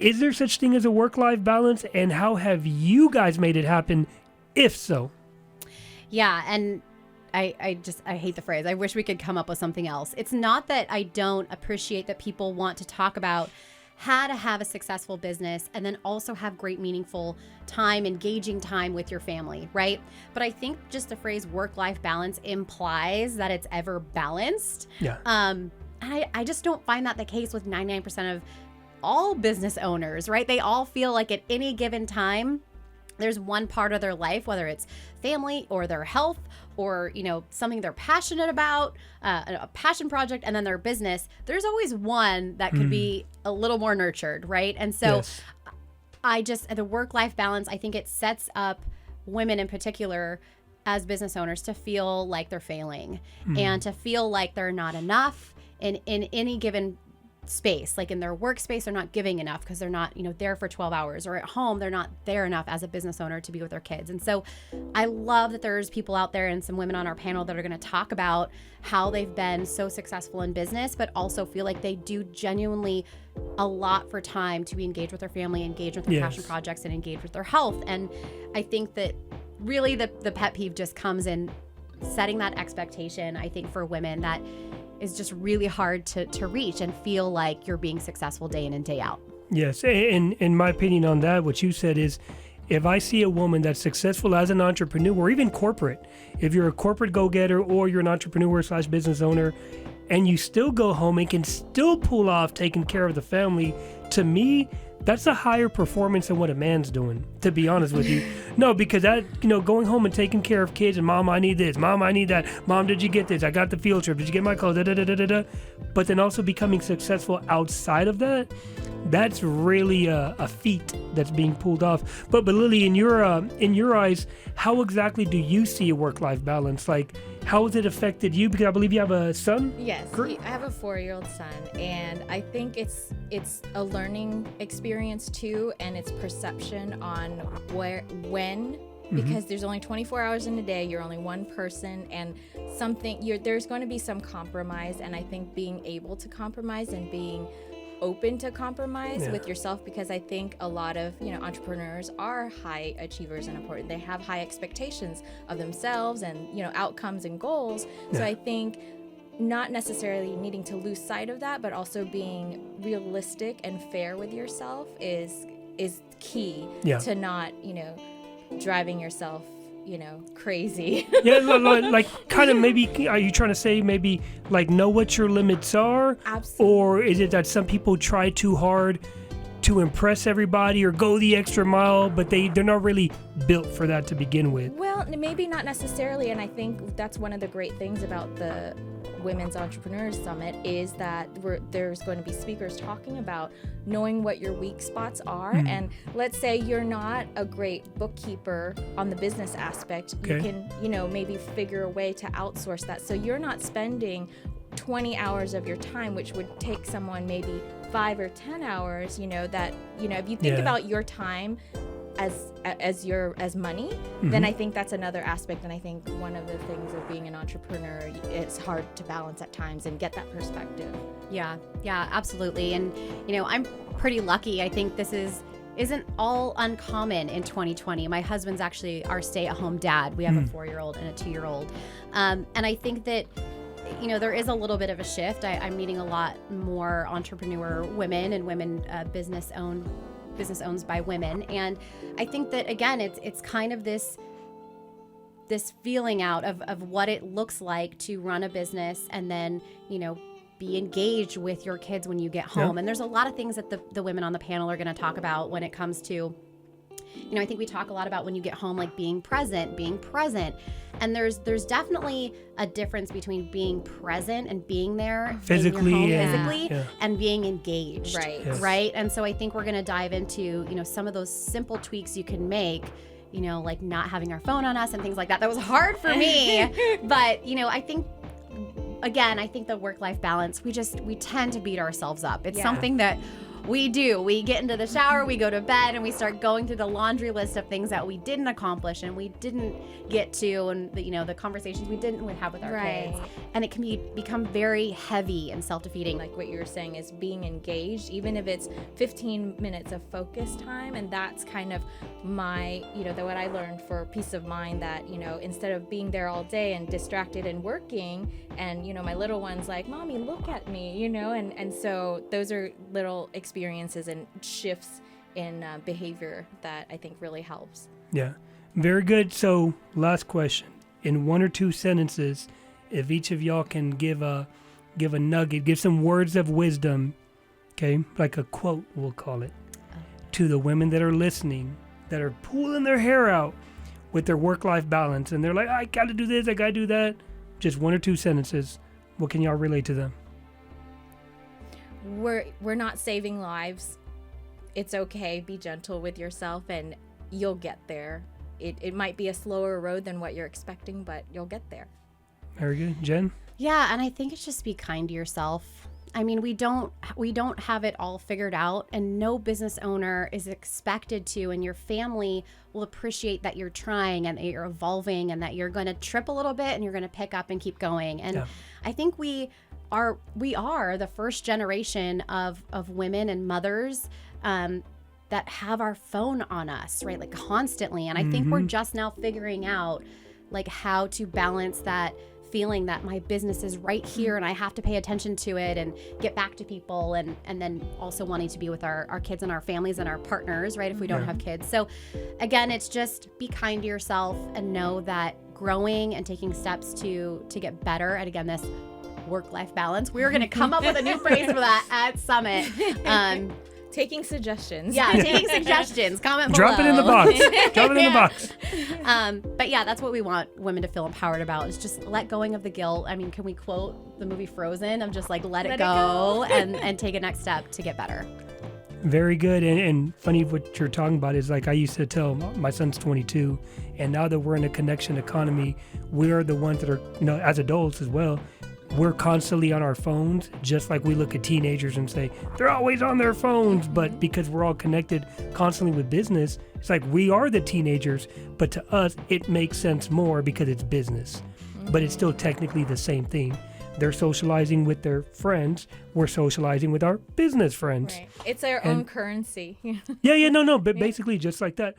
Is there such thing as a work-life balance, and how have you guys made it happen, if so? Yeah, and I hate the phrase. I wish we could come up with something else. It's not that I don't appreciate that people want to talk about how to have a successful business and then also have great, meaningful time, engaging time with your family, right? But I think just the phrase work-life balance implies that it's ever balanced. Yeah. And I just don't find that the case with 99% of all business owners, right? They all feel like at any given time, there's one part of their life, whether it's family or their health or, something they're passionate about, a passion project, and then their business. There's always one that could be a little more nurtured, right? And so yes. The work-life balance, I think it sets up women in particular as business owners to feel like they're failing and to feel like they're not enough in any given space. Like in their workspace, they're not giving enough because they're not, there for 12 hours, or at home, they're not there enough as a business owner to be with their kids. And so I love that there's people out there and some women on our panel that are going to talk about how they've been so successful in business, but also feel like they do genuinely a lot for time to be engaged with their family, engaged with their passion projects, and engaged with their health. And I think that really the pet peeve just comes in setting that expectation, I think, for women that is just really hard to reach and feel like you're being successful day in and day out. Yes. And in my opinion on that, what you said is, if I see a woman that's successful as an entrepreneur or even corporate, if you're a corporate go-getter or you're an entrepreneur / business owner, and you still go home and can still pull off taking care of the family, to me, that's a higher performance than what a man's doing, to be honest with you. No, because that, going home and taking care of kids and mom, I need this, mom, I need that, mom, did you get this? I got the field trip. Did you get my clothes? But then also becoming successful outside of that, that's really a feat that's being pulled off. But Lily, in your eyes, how exactly do you see a work-life balance? Like, how has it affected you? Because I believe you have a son? Yes, I have a 4-year-old son, and I think it's a learning experience too, and it's perception on when, because there's only 24 hours in a day, you're only one person, and there's going to be some compromise, and I think being able to compromise and being open to compromise with yourself, because I think a lot of entrepreneurs are high achievers and important. They have high expectations of themselves and outcomes and goals. So I think not necessarily needing to lose sight of that, but also being realistic and fair with yourself is key to not driving yourself crazy. like kind of, maybe, are you trying to say maybe like know what your limits are? Absolutely. Or is it that some people try too hard to impress everybody or go the extra mile, but they're not really built for that to begin with? Well, maybe not necessarily, and I think that's one of the great things about the Women's Entrepreneurs Summit is that there's going to be speakers talking about knowing what your weak spots are. And let's say you're not a great bookkeeper on the business aspect. You can, maybe figure a way to outsource that. So you're not spending 20 hours of your time, which would take someone maybe 5 or 10 hours, if you think about your time as money, then I think that's another aspect. And I think one of the things of being an entrepreneur, it's hard to balance at times and get that perspective. Yeah, absolutely. And, I'm pretty lucky. I think this isn't all uncommon in 2020. My husband's actually our stay-at-home dad. We have a 4-year-old and a 2-year-old. And I think that, there is a little bit of a shift. I'm meeting a lot more entrepreneur women and women business owned by women. And I think that, again, it's kind of this feeling out of what it looks like to run a business and then, be engaged with your kids when you get home. And there's a lot of things that the women on the panel are going to talk about when it comes to, I think we talk a lot about when you get home, like being present. And there's definitely a difference between being present and being there physically, in your home, physically and being engaged. Right. Yes. Right. And so I think we're going to dive into, some of those simple tweaks you can make, like not having our phone on us and things like that. That was hard for me. But, I think, again, the work-life balance, we tend to beat ourselves up. It's something that we do. We get into the shower, we go to bed, and we start going through the laundry list of things that we didn't accomplish and we didn't get to, and the conversations we didn't have with our kids. And it can become very heavy and self-defeating. Like what you were saying is being engaged, even if it's 15 minutes of focus time. And that's kind of my, what I learned for peace of mind, that, instead of being there all day and distracted and working, and, my little one's like, Mommy, look at me, and so those are little experiences and shifts in behavior that I think really helps. Yeah, very good. So last question, in 1 or 2 sentences, if each of y'all can give a nugget, give some words of wisdom, okay, like a quote, we'll call it, to the women that are listening, that are pulling their hair out with their work-life balance, and they're like, I gotta do this, I gotta do that. Just 1 or 2 sentences. What can y'all relate to them? We're not saving lives. It's okay. Be gentle with yourself, and you'll get there. It might be a slower road than what you're expecting, but you'll get there. Very good. Jen? Yeah, and I think it's just be kind to yourself. I mean, we don't have it all figured out, and no business owner is expected to, and your family will appreciate that you're trying and that you're evolving and that you're going to trip a little bit and you're going to pick up and keep going. And I think we are the first generation of women and mothers that have our phone on us, right? Like constantly. And I think we're just now figuring out like how to balance that feeling that my business is right here and I have to pay attention to it and get back to people, and then also wanting to be with our kids and our families and our partners, right, if we don't have kids. So again, it's just be kind to yourself and know that growing and taking steps to get better at, again, this work-life balance. We're going to come up with a new phrase for that at Summit. Taking suggestions. Yeah, taking suggestions. Comment below. Drop it in the box. Drop it in the box. But yeah, that's what we want women to feel empowered about, is just let going of the guilt. I mean, can we quote the movie Frozen of just like let it go and take a next step to get better? Very good. And funny what you're talking about is, like, I used to tell my son's 22, and now that we're in a connection economy, we're the ones that are, as adults as well, we're constantly on our phones, just like we look at teenagers and say, they're always on their phones. But because we're all connected constantly with business, it's like we are the teenagers, but to us, it makes sense more because it's business. But it's still technically the same thing. They're socializing with their friends. We're socializing with our business friends. Right. It's our own currency. Yeah, no, but basically just like that.